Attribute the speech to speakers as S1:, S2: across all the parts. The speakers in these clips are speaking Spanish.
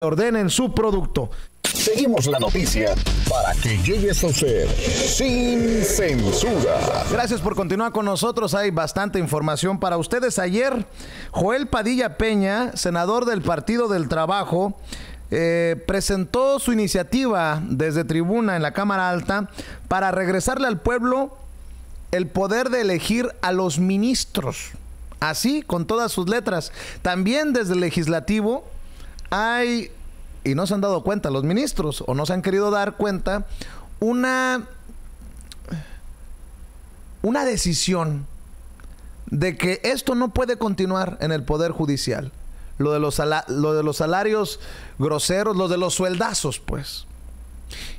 S1: ordenen su producto.
S2: Seguimos la noticia para que llegues a usted sin censura.
S1: Gracias por continuar con nosotros. Hay bastante información para ustedes. Ayer, Joel Padilla Peña, senador del Partido del Trabajo, presentó su iniciativa desde tribuna en la Cámara Alta para regresarle al pueblo el poder de elegir a los ministros. Así, con todas sus letras. También desde el legislativo hay, y no se han dado cuenta los ministros, o no se han querido dar cuenta, una decisión de que esto no puede continuar en el Poder Judicial. Lo de los salarios groseros, lo de los sueldazos, pues.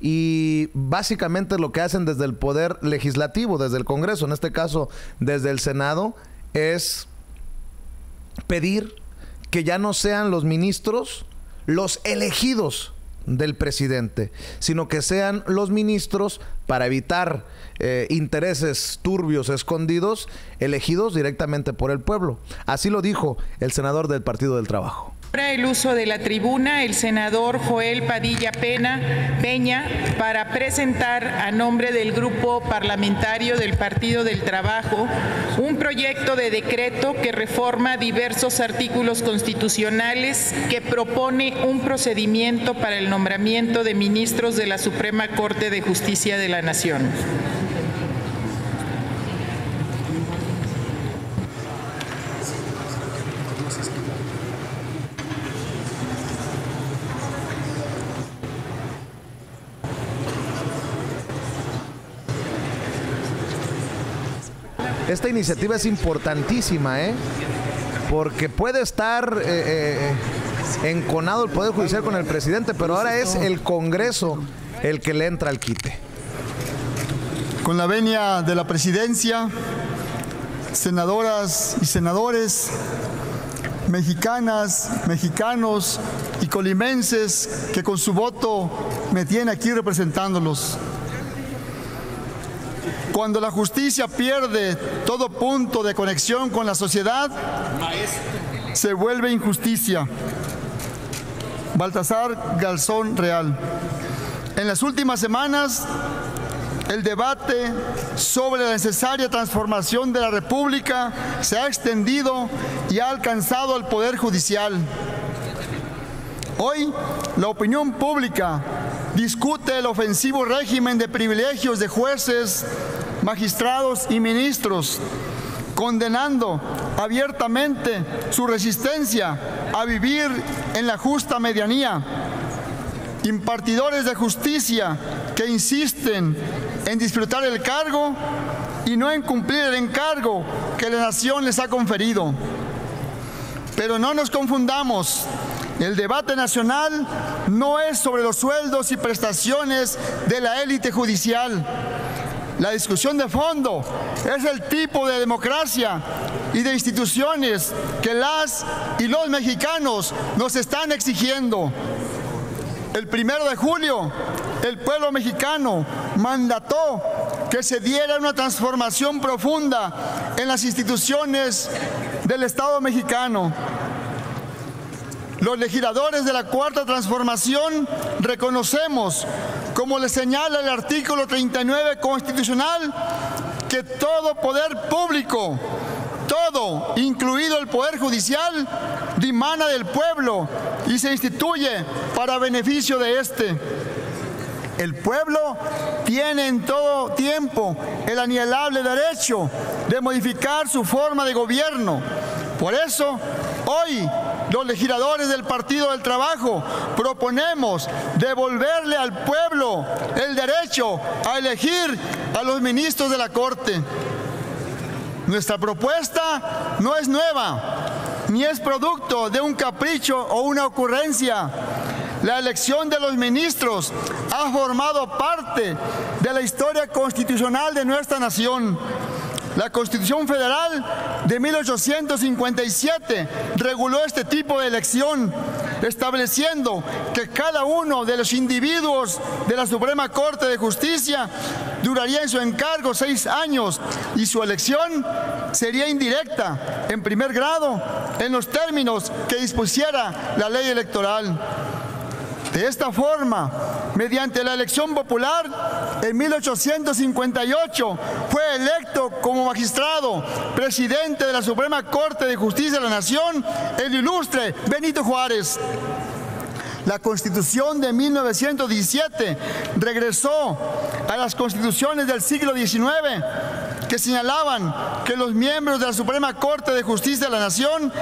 S1: Y básicamente lo que hacen desde el Poder Legislativo, desde el Congreso, en este caso desde el Senado, es pedir que ya no sean los ministros los elegidos del presidente, sino que sean los ministros, para evitar intereses turbios escondidos, elegidos directamente por el pueblo. Así lo dijo el senador del Partido del Trabajo.
S3: Ahora el uso de la tribuna, el senador Joel Padilla Peña, para presentar a nombre del Grupo Parlamentario del Partido del Trabajo un proyecto de decreto que reforma diversos artículos constitucionales, que propone un procedimiento para el nombramiento de ministros de la Suprema Corte de Justicia de la Nación.
S1: Esta iniciativa es importantísima, porque puede estar enconado el Poder Judicial con el presidente, pero ahora es el Congreso el que le entra al quite.
S4: Con la venia de la presidencia, senadoras y senadores, mexicanas, mexicanos y colimenses que con su voto me tienen aquí representándolos. Cuando la justicia pierde todo punto de conexión con la sociedad, se vuelve injusticia. Baltasar Garzón Real. En las últimas semanas, el debate sobre la necesaria transformación de la República se ha extendido y ha alcanzado al Poder Judicial. Hoy, la opinión pública discute el ofensivo régimen de privilegios de jueces, magistrados y ministros, condenando abiertamente su resistencia a vivir en la justa medianía. Impartidores de justicia que insisten en disfrutar el cargo y no en cumplir el encargo que la nación les ha conferido. Pero no nos confundamos. El debate nacional no es sobre los sueldos y prestaciones de la élite judicial. La discusión de fondo es el tipo de democracia y de instituciones que las y los mexicanos nos están exigiendo. El 1 de julio, el pueblo mexicano mandató que se diera una transformación profunda en las instituciones del Estado mexicano. Los legisladores de la Cuarta Transformación reconocemos, como le señala el artículo 39 constitucional, que todo poder público, todo, incluido el Poder Judicial, dimana del pueblo y se instituye para beneficio de éste. El pueblo tiene en todo tiempo el inalienable derecho de modificar su forma de gobierno. Por eso, hoy, los legisladores del Partido del Trabajo proponemos devolverle al pueblo el derecho a elegir a los ministros de la Corte. Nuestra propuesta no es nueva, ni es producto de un capricho o una ocurrencia. La elección de los ministros ha formado parte de la historia constitucional de nuestra nación. La Constitución Federal de 1857 reguló este tipo de elección, estableciendo que cada uno de los individuos de la Suprema Corte de Justicia duraría en su encargo 6 años y su elección sería indirecta, en primer grado, en los términos que dispusiera la ley electoral. De esta forma, mediante la elección popular, en 1858 fue electo como magistrado presidente de la Suprema Corte de Justicia de la Nación el ilustre Benito Juárez. La Constitución de 1917 regresó a las constituciones del siglo XIX, que señalaban que los miembros de la Suprema Corte de Justicia de la Nación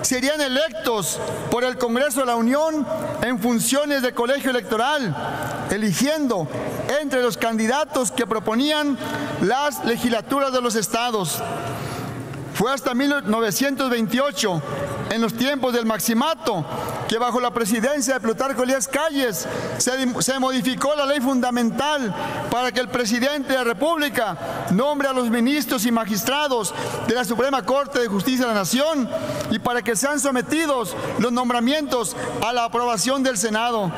S4: serían electos por el Congreso de la Unión en funciones de colegio electoral, eligiendo entre los candidatos que proponían las legislaturas de los estados. Fue hasta 1928, en los tiempos del Maximato, que bajo la presidencia de Plutarco Elías Calles se modificó la ley fundamental para que el presidente de la República nombre a los ministros y magistrados de la Suprema Corte de Justicia de la Nación y para que sean sometidos los nombramientos a la aprobación del Senado.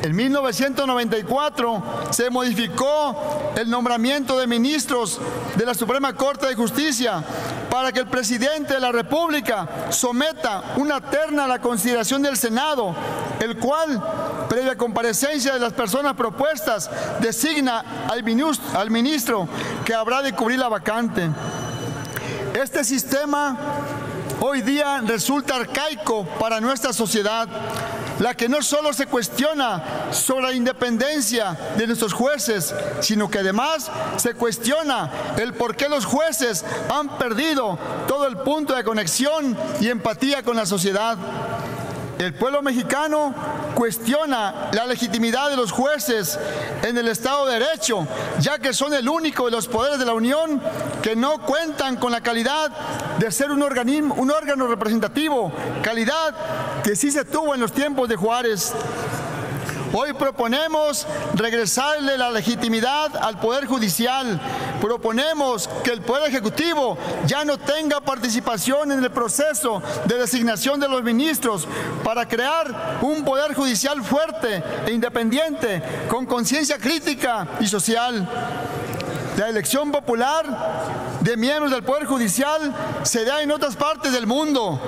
S4: En 1994 se modificó el nombramiento de ministros de la Suprema Corte de Justicia para que el presidente de la República someta una terna a la consideración del Senado, el cual, previa comparecencia de las personas propuestas, designa al ministro que habrá de cubrir la vacante. Este sistema hoy día resulta arcaico para nuestra sociedad, la que no solo se cuestiona sobre la independencia de nuestros jueces, sino que además se cuestiona el por qué los jueces han perdido todo el punto de conexión y empatía con la sociedad. El pueblo mexicano cuestiona la legitimidad de los jueces en el Estado de Derecho, ya que son el único de los poderes de la Unión que no cuentan con la calidad de ser un órgano representativo, calidad que sí se tuvo en los tiempos de Juárez. Hoy proponemos regresarle la legitimidad al Poder Judicial. Proponemos que el Poder Ejecutivo ya no tenga participación en el proceso de designación de los ministros para crear un Poder Judicial fuerte e independiente, con conciencia crítica y social. La elección popular de miembros del Poder Judicial se da en otras partes del mundo.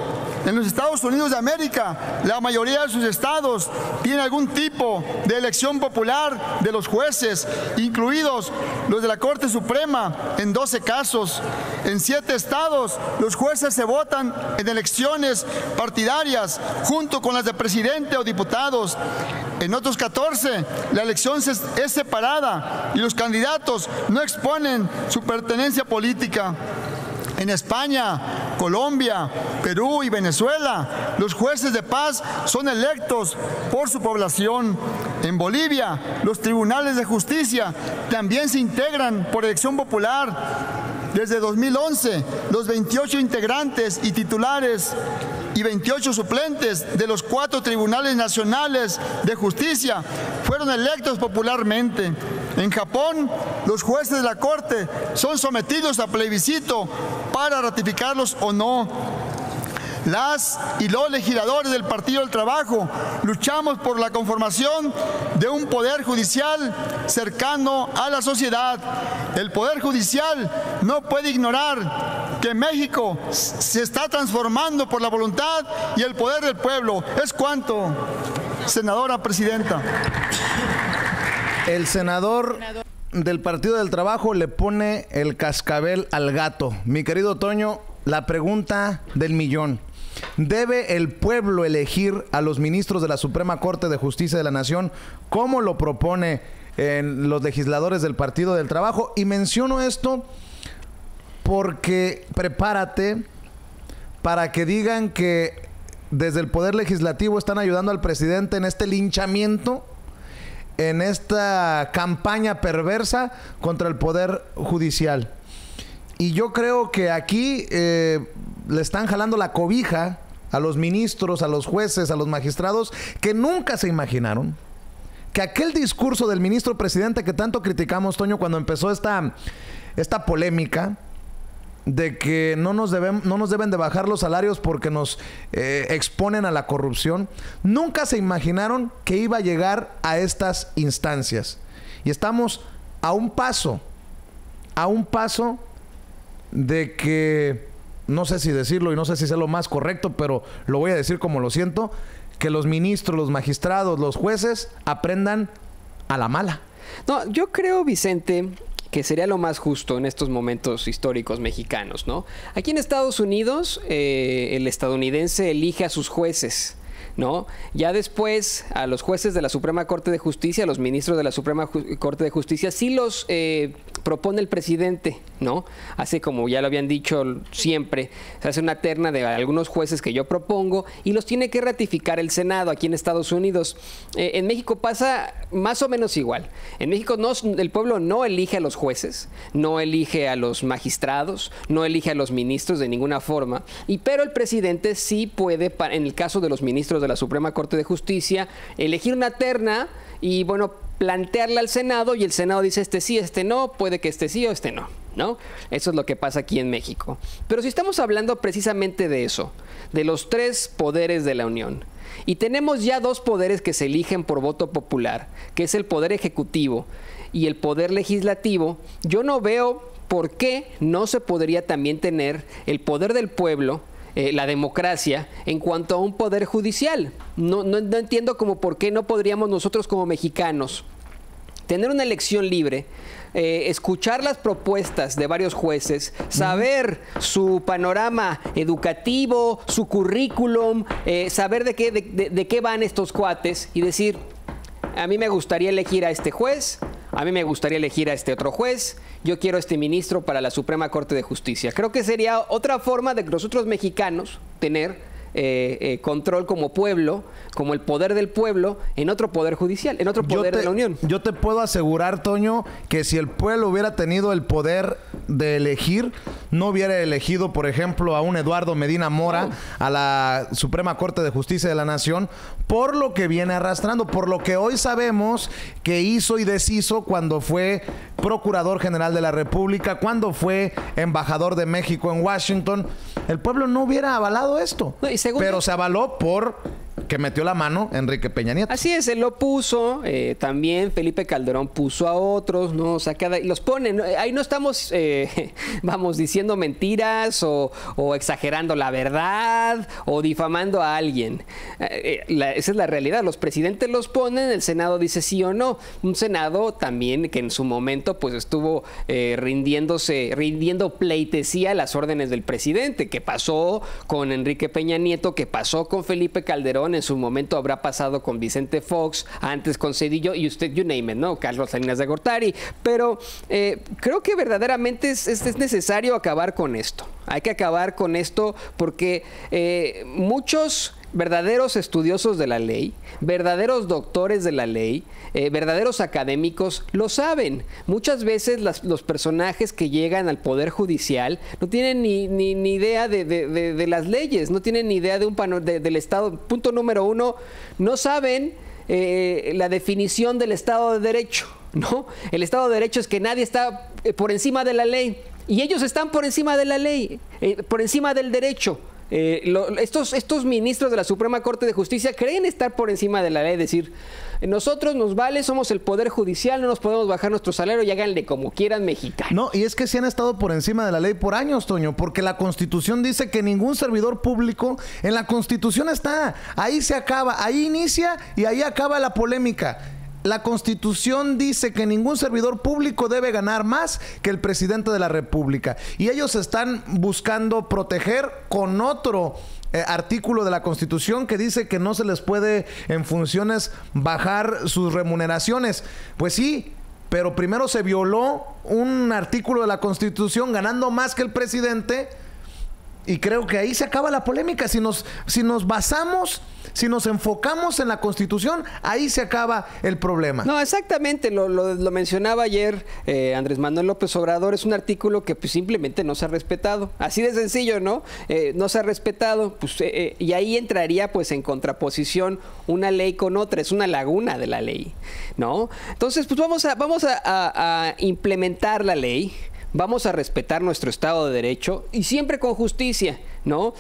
S4: En los Estados Unidos de América, la mayoría de sus estados tienen algún tipo de elección popular de los jueces, incluidos los de la Corte Suprema, en 12 casos. En 7 estados, los jueces se votan en elecciones partidarias, junto con las de presidente o diputados. En otros 14, la elección es separada y los candidatos no exponen su pertenencia política. En España, Colombia, Perú y Venezuela, los jueces de paz son electos por su población. En Bolivia, los tribunales de justicia también se integran por elección popular. Desde 2011, los 28 integrantes y titulares y 28 suplentes de los 4 tribunales nacionales de justicia fueron electos popularmente. En Japón, los jueces de la Corte son sometidos a plebiscito para ratificarlos o no. Las y los legisladores del Partido del Trabajo luchamos por la conformación de un poder judicial cercano a la sociedad. El poder judicial no puede ignorar que México se está transformando por la voluntad y el poder del pueblo. Es cuanto, senadora presidenta.
S1: El senador del Partido del Trabajo le pone el cascabel al gato. Mi querido Toño, la pregunta del millón. ¿Debe el pueblo elegir a los ministros de la Suprema Corte de Justicia de la Nación como lo propone los legisladores del Partido del Trabajo? Y menciono esto porque prepárate para que digan que desde el Poder Legislativo están ayudando al presidente en este linchamiento, en esta campaña perversa contra el Poder Judicial. Y yo creo que aquí le están jalando la cobija a los ministros, a los jueces, a los magistrados, que nunca se imaginaron que aquel discurso del ministro presidente que tanto criticamos, Toño, cuando empezó esta polémica de que no nos deben de bajar los salarios porque nos exponen a la corrupción, nunca se imaginaron que iba a llegar a estas instancias. Y estamos a un paso de que, no sé si decirlo y no sé si sea lo más correcto, pero lo voy a decir como lo siento, que los ministros, los magistrados, los jueces aprendan a la mala.
S5: No, yo creo, Vicente, que sería lo más justo en estos momentos históricos mexicanos, ¿no? Aquí en Estados Unidos, el estadounidense elige a sus jueces, ¿no? Ya después, a los jueces de la Suprema Corte de Justicia, a los ministros de la Suprema Corte de Justicia, sí los propone el presidente, ¿no? Hace, como ya lo habían dicho siempre, se hace una terna de algunos jueces que yo propongo y los tiene que ratificar el Senado aquí en Estados Unidos. En México pasa más o menos igual. En México el pueblo no elige a los jueces, no elige a los magistrados, no elige a los ministros de ninguna forma, pero el presidente sí puede, en el caso de los ministros de la Suprema Corte de Justicia, elegir una terna y, bueno, plantearla al Senado, y el Senado dice este sí, este no, puede que este sí o este no, ¿no? Eso es lo que pasa aquí en México. Pero si estamos hablando precisamente de eso, de los tres poderes de la Unión, y tenemos ya dos poderes que se eligen por voto popular, que es el poder ejecutivo y el poder legislativo, yo no veo por qué no se podría también tener el poder del pueblo, la democracia, en cuanto a un poder judicial. No entiendo como por qué no podríamos nosotros como mexicanos tener una elección libre, escuchar las propuestas de varios jueces, saber su panorama educativo, su currículum, saber de qué van estos cuates y decir, a mí me gustaría elegir a este juez, a mí me gustaría elegir a este otro juez, yo quiero a este ministro para la Suprema Corte de Justicia. Creo que sería otra forma de que nosotros mexicanos tener control como pueblo, como el poder del pueblo, en otro poder judicial, en otro poder de la Unión.
S1: Yo te puedo asegurar, Toño, que si el pueblo hubiera tenido el poder de elegir, no hubiera elegido, por ejemplo, a un Eduardo Medina Mora a la Suprema Corte de Justicia de la Nación, por lo que viene arrastrando, por lo que hoy sabemos que hizo y deshizo cuando fue Procurador General de la República, cuando fue embajador de México en Washington. El pueblo no hubiera avalado esto. Pero se avaló por que metió la mano Enrique Peña Nieto.
S5: Así es, él lo puso, también Felipe Calderón puso a otros, ¿no? O sea, los ponen, ahí no estamos, vamos, diciendo mentiras o exagerando la verdad o difamando a alguien. Esa es la realidad, los presidentes los ponen, el Senado dice sí o no. Un Senado también que en su momento pues estuvo rindiendo pleitesía a las órdenes del presidente, que pasó con Enrique Peña Nieto, que pasó con Felipe Calderón, en su momento habrá pasado con Vicente Fox, antes con Cedillo y usted, you name it, ¿no? Carlos Salinas de Gortari. Pero creo que verdaderamente es necesario acabar con esto. Hay que acabar con esto porque muchos verdaderos estudiosos de la ley, verdaderos doctores de la ley, verdaderos académicos lo saben. Muchas veces los personajes que llegan al Poder Judicial no tienen ni idea de las leyes, no tienen ni idea del Estado. Punto número uno, no saben la definición del Estado de Derecho, ¿no? El Estado de Derecho es que nadie está por encima de la ley y ellos están por encima de la ley, por encima del derecho. Estos ministros de la Suprema Corte de Justicia creen estar por encima de la ley, decir, nosotros nos vale, somos el Poder Judicial, no nos podemos bajar nuestro salario y háganle como quieran, mexicanos.
S1: No, y es que sí han estado por encima de la ley por años, Toño, porque la Constitución dice que ningún servidor público, en la Constitución está, ahí se acaba, ahí inicia y ahí acaba la polémica. La Constitución dice que ningún servidor público debe ganar más que el presidente de la República. Y ellos están buscando proteger con otro artículo de la Constitución que dice que no se les puede en funciones bajar sus remuneraciones. Pues sí, pero primero se violó un artículo de la Constitución ganando más que el presidente. Y creo que ahí se acaba la polémica. Si nos basamos, si nos enfocamos en la Constitución, ahí se acaba el problema.
S5: No, exactamente. Lo mencionaba ayer Andrés Manuel López Obrador. Es un artículo que pues, simplemente no se ha respetado. Así de sencillo, ¿no? No se ha respetado. Pues, y ahí entraría pues en contraposición una ley con otra. Es una laguna de la ley, ¿no? Entonces, pues vamos a implementar la ley. Vamos a respetar nuestro Estado de Derecho y siempre con justicia. ¿no?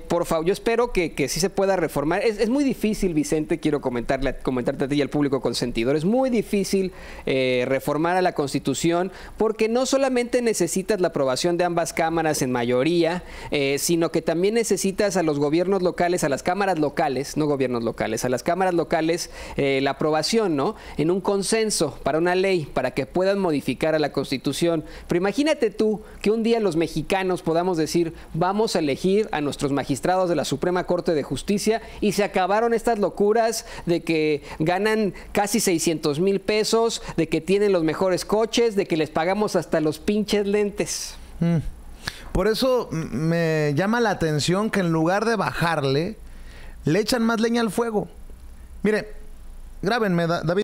S5: Por favor, yo espero que sí se pueda reformar. Es muy difícil, Vicente, quiero comentarte a ti y al público consentidor, es muy difícil reformar a la Constitución porque no solamente necesitas la aprobación de ambas cámaras en mayoría, sino que también necesitas a los gobiernos locales, a las cámaras locales, no gobiernos locales, a las cámaras locales la aprobación, ¿no? En un consenso para una ley, para que puedan modificar a la Constitución. Pero imagínate tú que un día los mexicanos podamos decir, vamos a elegir a nuestros magistrados de la Suprema Corte de Justicia y se acabaron estas locuras de que ganan casi 600,000 pesos, de que tienen los mejores coches, de que les pagamos hasta los pinches lentes.
S1: Por eso me llama la atención que en lugar de bajarle, le echan más leña al fuego. Mire, grábenme, David.